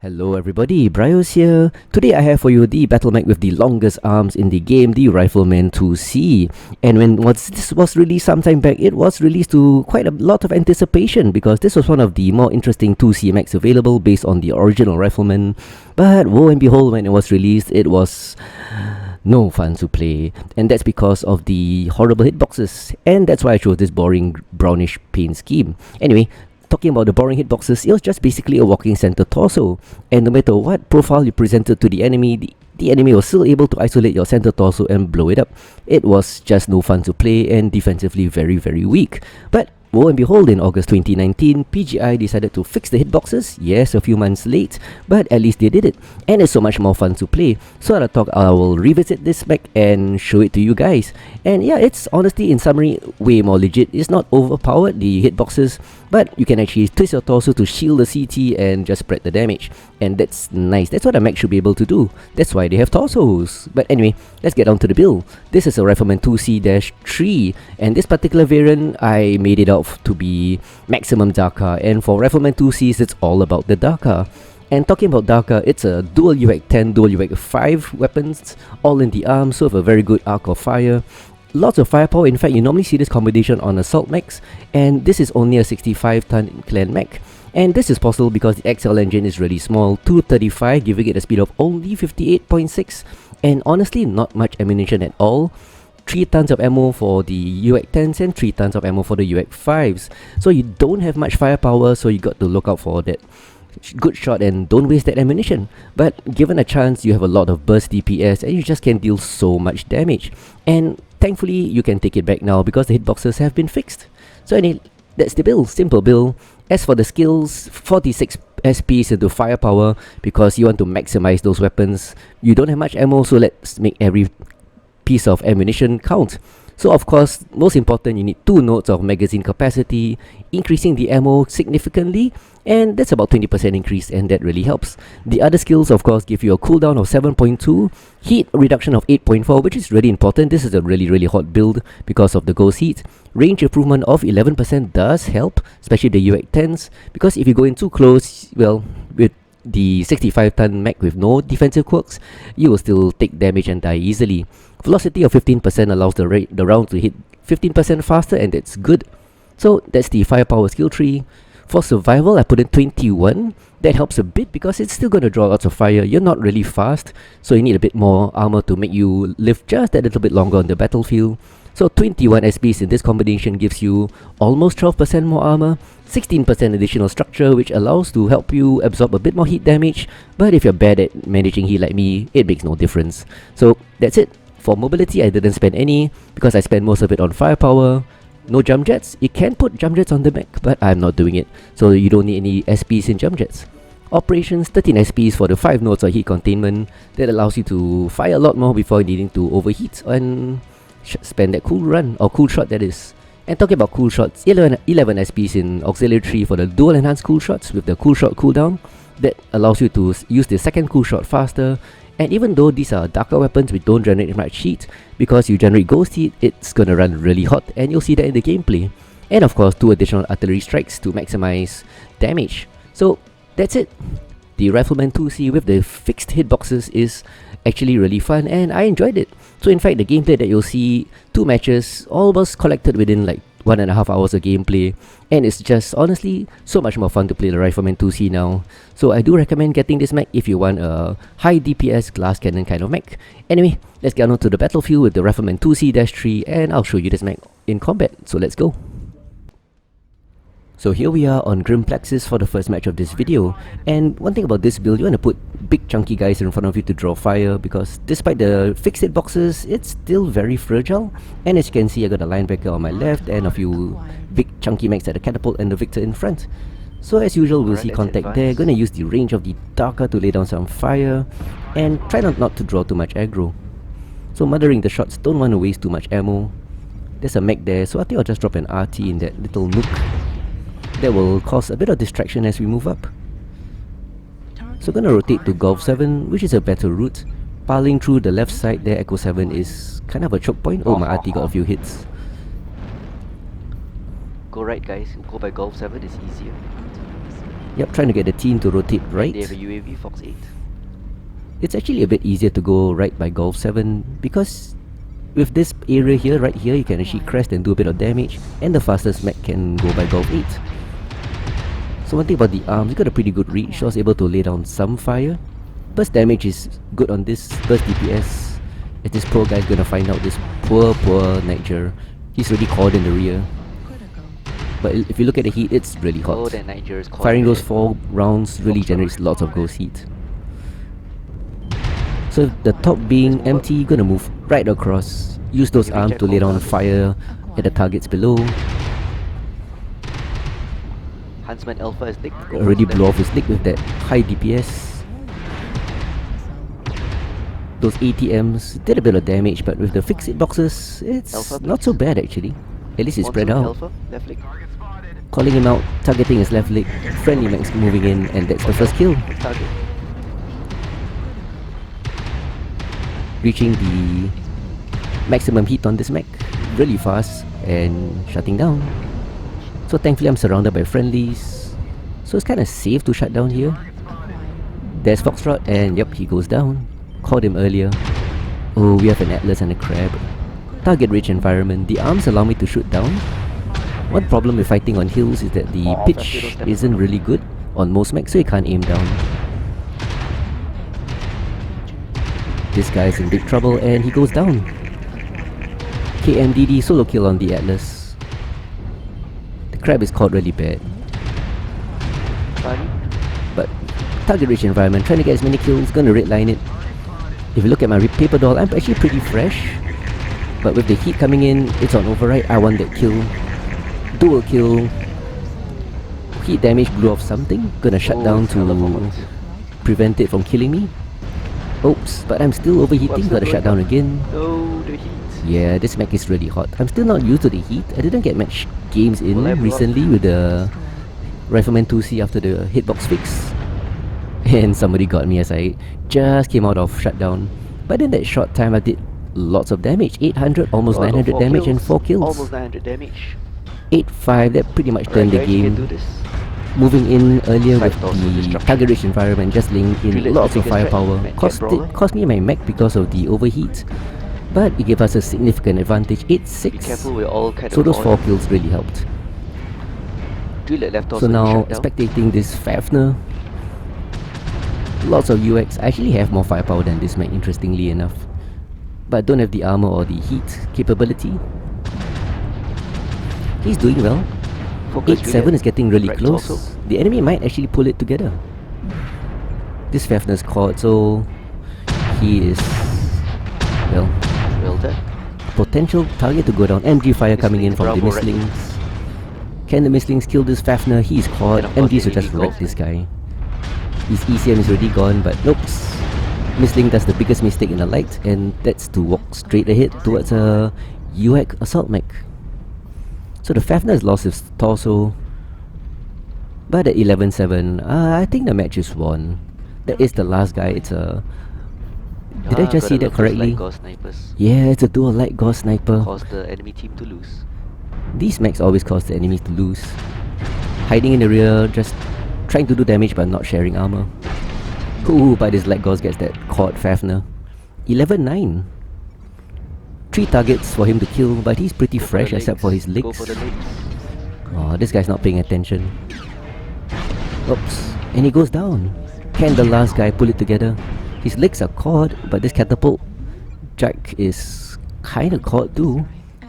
Hello everybody, BrioS here. Today I have for you the battle mech with the longest arms in the game, the Rifleman IIC. And when this was released sometime back, it was released to quite a lot of anticipation because this was one of the more interesting 2C mechs available based on the original Rifleman. But woe and behold, when it was released, it was no fun to play, and that's because of the horrible hitboxes, and that's why I chose this boring brownish paint scheme. Anyway, talking about the boring hitboxes, it was just basically a walking center torso, and no matter what profile you presented to the enemy, the enemy was still able to isolate your center torso and blow it up. It was just no fun to play and defensively very weak. But woe and behold, in August 2019, PGI decided to fix the hitboxes. Yes, a few months late, but at least they did it. And it's so much more fun to play. So I will revisit this mech and show it to you guys. And yeah, it's honestly, in summary, way more legit. It's not overpowered, the hitboxes, but you can actually twist your torso to shield the CT and just spread the damage. And that's nice. That's what a mech should be able to do. That's why they have torsos. But anyway, let's get on to the build. This is a Rifleman IIC-3, and this particular variant, I made it out to be maximum Daka, and for Rifleman IICs, it's all about the Daka. And talking about Daka, it's a dual uAC 10, dual uAC 5 weapons, all in the arm, so with a very good arc of fire. Lots of firepower. In fact, you normally see this combination on assault mechs, and this is only a 65-ton clan mech. And this is possible because the XL engine is really small, 235, giving it a speed of only 58.6, and honestly not much ammunition at all. 3 tons of ammo for the uAC 10s and 3 tons of ammo for the uAC 5s. So you don't have much firepower, so you got to look out for that good shot and don't waste that ammunition. But given a chance, you have a lot of burst DPS and you just can deal so much damage. And thankfully, you can take it back now because the hitboxes have been fixed. So anyway, that's the build, simple build. As for the skills, 46 SPs into firepower because you want to maximize those weapons. You don't have much ammo, so let's make every piece of ammunition count. So of course, most important, you need 2 nodes of magazine capacity, increasing the ammo significantly, and that's about 20% increase, and that really helps. The other skills of course give you a cooldown of 7.2, heat reduction of 8.4, which is really important. This is a really hot build because of the ghost heat. Range improvement of 11% does help, especially the uAC 10s, because if you go in too close, well, with the 65-ton mech with no defensive quirks, you will still take damage and die easily. Velocity of 15% allows the round to hit 15% faster, and that's good. So that's the firepower skill tree. For survival, I put in 21. That helps a bit because it's still going to draw lots of fire. You're not really fast, so you need a bit more armor to make you live just a little bit longer on the battlefield. So 21 SPs in this combination gives you almost 12% more armor, 16% additional structure, which allows to help you absorb a bit more heat damage. But if you're bad at managing heat like me, it makes no difference. So that's it. For mobility, I didn't spend any because I spent most of it on firepower. No jump jets. You can put jump jets on the mech, but I'm not doing it, so you don't need any SPs in jump jets. Operations, 13 SPs for the 5 nodes of heat containment. That allows you to fire a lot more before needing to overheat and spend that cool run, or cool shot that is. And talking about cool shots, 11 SPs in auxiliary tree for the dual enhanced cool shots with the cool shot cooldown. That allows you to use the second cool shot faster. And even though these are darker weapons which don't generate much heat, because you generate ghost heat, it's gonna run really hot, and you'll see that in the gameplay. And of course, 2 additional artillery strikes to maximize damage. So that's it. The Rifleman IIC with the fixed hitboxes is actually really fun, and I enjoyed it. So in fact, the gameplay that you'll see, 2 matches, all was collected within like 1.5 hours of gameplay, and it's just honestly so much more fun to play the Rifleman IIC now. So I do recommend getting this mech if you want a high DPS glass cannon kind of mech. Anyway, let's get on to the battlefield with the Rifleman IIC-3, and I'll show you this mech in combat, so let's go. So here we are on Grim Plexus for the first match of this video, and one thing about this build, you want to put big chunky guys in front of you to draw fire, because despite the fixed hitboxes, it's still very fragile. And as you can see, I got a linebacker on my left and a few big chunky mechs at the catapult and the Victor in front. So as usual, we'll see contact there. Gonna use the range of the Daka to lay down some fire and try not to draw too much aggro. So mothering the shots, don't want to waste too much ammo. There's a mech there, so I think I'll just drop an RT in that little nook. That will cause a bit of distraction as we move up. So gonna rotate to Golf 7, which is a better route. Piling through the left side there, Echo 7 is kind of a choke point. Oh, my RT got a few hits. Go right guys, go by Golf 7, it's easier. Yep, trying to get the team to rotate right. They have a UAV, Fox 8. It's actually a bit easier to go right by Golf 7 because with this area here, right here, you can actually crest and do a bit of damage, and the fastest mech can go by Golf 8. So one thing about the arms, you got a pretty good reach. I was able to lay down some fire. Burst damage is good on this burst DPS. If this poor guy's gonna find out, this poor Niger, he's already caught in the rear. But if you look at the heat, it's really hot. Oh, that Niger is caught. Firing those 4 rounds really generates lots of ghost heat. So the top being empty, you're gonna move right across. Use those arms to lay down fire at the targets below. Huntsman Alpha is licked. Already blow off his leg with that high DPS. Those ATMs did a bit of damage, but with the fixed hitboxes, it's Alpha, not so bad actually. At least it's spread Monsoon out. Alpha, left leg. Calling him out, targeting his left leg, friendly mechs moving in, and that's the first kill. Target. Reaching the maximum heat on this mech really fast and shutting down. So thankfully I'm surrounded by friendlies, so it's kinda safe to shut down here. There's Foxtrot, and yep, he goes down. Called him earlier. Oh, we have an Atlas and a Crab. Target rich environment. The arms allow me to shoot down. One problem with fighting on hills is that the pitch isn't really good on most mechs, so you can't aim down. This guy's in big trouble and he goes down. KMDD solo kill on the Atlas. The Crab is caught really bad. But target rich environment, trying to get as many kills, gonna redline it. If you look at my paper doll, I'm actually pretty fresh. But with the heat coming in, it's on override. I want that kill. Dual kill. Heat damage blew off something. Gonna shut down to prevent it from killing me. Oops, but I'm still overheating. Gotta shut down again. Oh, the heat. Yeah, this mech is really hot. I'm still not used to the heat. I didn't get much games in recently with the Rifleman IIC after the hitbox fix. And somebody got me as I just came out of shutdown. But in that short time I did lots of damage. 800, almost 900 damage and 4 kills. Almost 900 damage. 8-5, that pretty much turned the Guys, you can game. do this. Moving in earlier with Cycles of the destruction. target rich environment, just laying in Drillers lots the of biggest threat. firepower. Mech Cost Brawler. me my mech because of the overheat. But it gave us a significant advantage. Be 8-6. careful, we're all kind So of those 4 on. kills really helped. Drill at left So also now, shut down. spectating this Fafner. Lots of UX. I actually have more firepower than this mech, interestingly enough. But don't have the armor or the heat capability. He's doing well. Focus 8-7 is getting really Right close. torso. The enemy might actually pull it together. This Fafner's caught, so he is, well, Well done. potential target to go down. MG fire coming in from the Bravo, right. Misslings. Can the Misslings kill this Fafner? He's caught. And of course MGs the will just enemy wreck this guy. His ECM is already gone, but nope. Missling does the biggest mistake in the light, and that's to walk straight ahead towards a UAC assault mech. So the Fafner has lost his torso. But at 11-7, I think the match is won. That is the last guy. It's a... Did I just see that correctly? Ghost snipers Yeah, it's a dual light gauss sniper. cause the enemy team to lose. These mechs always cause the enemies to lose. Hiding in the rear, just trying to do damage but not sharing armor. Ooh, but this light gauss gets that caught Fafner. 11-9. 3 targets for him to kill, but he's pretty Go for fresh the except for his Go legs. for the legs. Oh, this guy's not paying attention. Oops. And he goes down. Can the last guy pull it together? His legs are caught, but this catapult Jack is kinda caught too.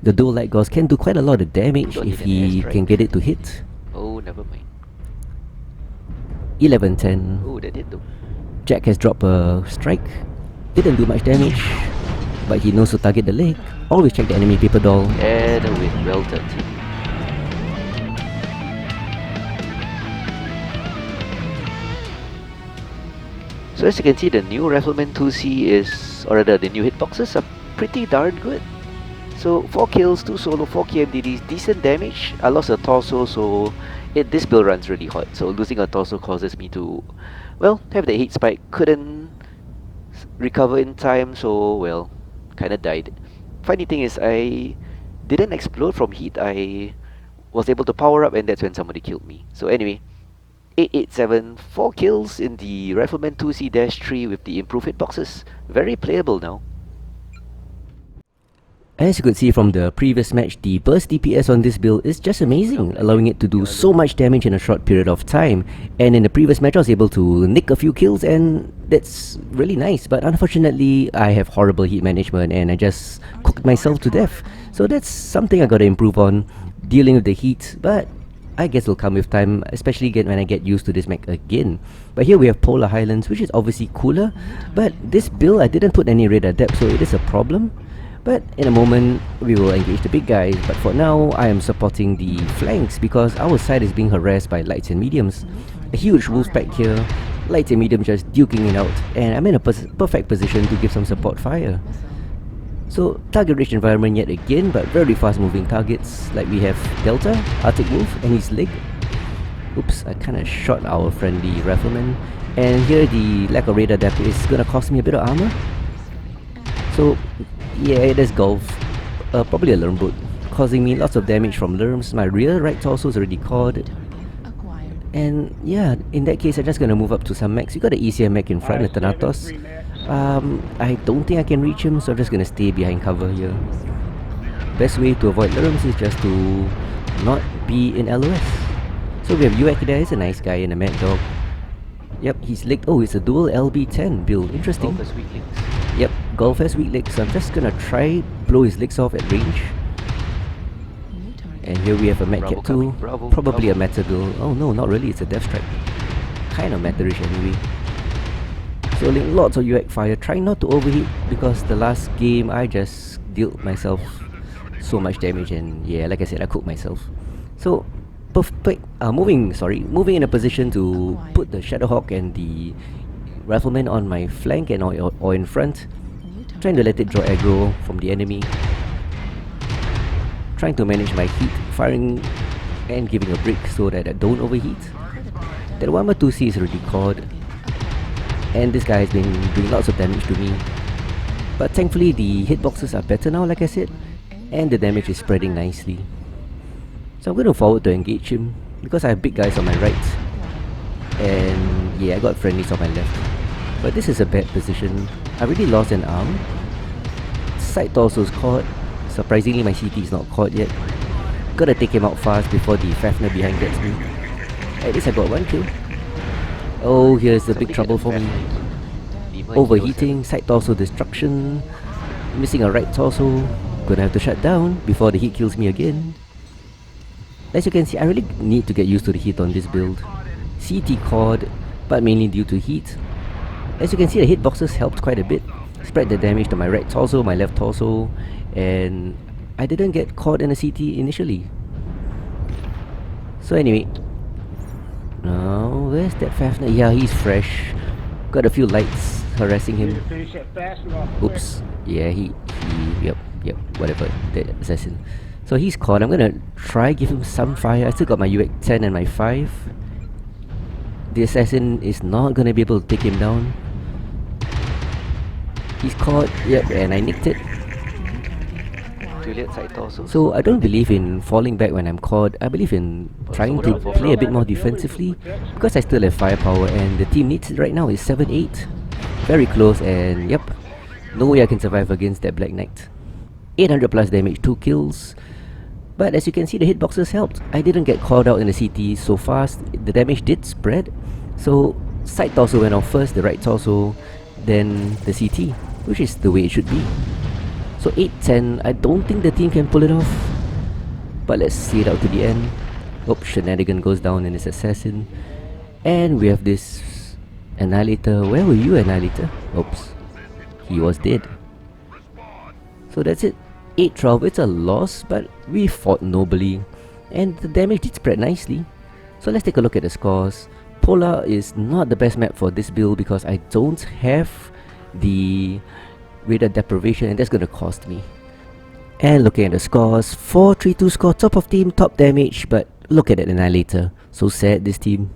The dual light gauss can do quite a lot of damage Don't if need an he airstrike. can get it to hit. Oh, never mind. 11-10. Oh, that did though. Jack has dropped a strike. Didn't do much damage, but he knows to target the leg. Always check the enemy paper doll. And a win. Well done, team. So as you can see, the new Rifleman IIC is, or rather the new hitboxes are pretty darn good. So 4 kills, 2 solo, 4 KMDDs, decent damage. I lost a torso, so this build runs really hot. So losing a torso causes me to, well, have the heat spike. Couldn't recover in time, so well, kinda died. Funny thing is, I didn't explode from heat. I was able to power up, and that's when somebody killed me. So anyway, 887, 4 kills in the Rifleman IIC-3 with the improved hitboxes. Very playable now. As you could see from the previous match, the burst DPS on this build is just amazing, allowing it to do so much damage in a short period of time. And in the previous match I was able to nick a few kills, and that's really nice. But unfortunately I have horrible heat management and I just cooked myself to death. So that's something I gotta improve on, dealing with the heat, but I guess it'll come with time, especially again when I get used to this mech again. But here we have Polar Highlands, which is obviously cooler, but this build I didn't put any radar depth, so it is a problem. But in a moment we will engage the big guys, but for now I am supporting the flanks because our side is being harassed by lights and mediums. A huge wolf pack here, lights and medium just duking it out, and I'm in a perfect position to give some support fire. So target rich environment yet again, but very fast moving targets, like we have Delta, Arctic Wolf and his leg. Oops, I kinda shot our friendly Rifleman, and here the lack of radar depth is gonna cost me a bit of armor. So yeah, there's Golf, probably a Lerm boot, causing me lots of damage from Lerms. My rear right torso is already caught. And yeah, in that case I'm just gonna move up to some mechs. You got the ECM mech in front, the Thanatos. I don't think I can reach him, so I'm just gonna stay behind cover here. Best way to avoid Lerms is just to not be in LOS. So we have uAC there, he's a nice guy and a Mad Dog. Yep, he's licked. Oh, it's a dual LB10 build, interesting. Golf has weak links. Yep, Golf has weak legs, so I'm just gonna try blow his legs off at range. And here we have a Medcat too, probably a meta build. Oh no, not really, it's a Death Strike. Kind of meta-ish anyway. So lots of UAC fire, trying not to overheat because the last game I just dealt myself so much damage, and yeah, like I said, I cooked myself. So moving in a position to put the Shadowhawk and the Rifleman on my flank and or in front, trying to let it draw aggro from the enemy, trying to manage my heat, firing and giving a break so that I don't overheat. That Warhammer 2C is already caught, and this guy has been doing lots of damage to me. But thankfully the hitboxes are better now, like I said, and the damage is spreading nicely. So I'm going to forward to engage him because I have big guys on my right, and yeah, I got friendlies on my left. But this is a bad position. I really lost an arm. Side torso is caught. Surprisingly my CT is not caught yet. Gotta take him out fast before the Fafner behind gets me. At least I got one kill. Oh, here's the big trouble for me. Overheating, side torso destruction, missing a right torso. Gonna have to shut down before the heat kills me again. As you can see, I really need to get used to the heat on this build. CT caught, but mainly due to heat. As you can see, the hitboxes helped quite a bit. Spread the damage to my right torso, my left torso, and I didn't get caught in a CT initially. So anyway, where's that Fafner? Yeah, he's fresh. Got a few lights harassing him. Oops. Yeah, yep, whatever, the assassin. So he's caught. I'm gonna try give him some fire. I still got my UAC 10 and my 5. The assassin is not gonna be able to take him down. He's caught, yep, and I nicked it. So I don't believe in falling back when I'm caught. I believe in trying to play a bit more defensively because I still have firepower, and the team needs it right now is 7-8. Very close, and yep, no way I can survive against that Black Knight. 800 plus damage, 2 kills. But as you can see, the hitboxes helped. I didn't get called out in the CT so fast. The damage did spread. So side torso went off first, the right torso, then the CT, which is the way it should be. So 8-10, I don't think the team can pull it off. But let's see it out to the end. Oh, Shenanigan goes down in his assassin. And we have this Annihilator. Where were you, Annihilator? Oops. He was dead. So that's it. 8-12, it's a loss, but we fought nobly. And the damage did spread nicely. So let's take a look at the scores. Polar is not the best map for this build because I don't have the radar deprivation, and that's gonna cost me. And looking at the scores, 4-3-2 score, top of team, top damage, but look at that Annihilator. So sad, this team.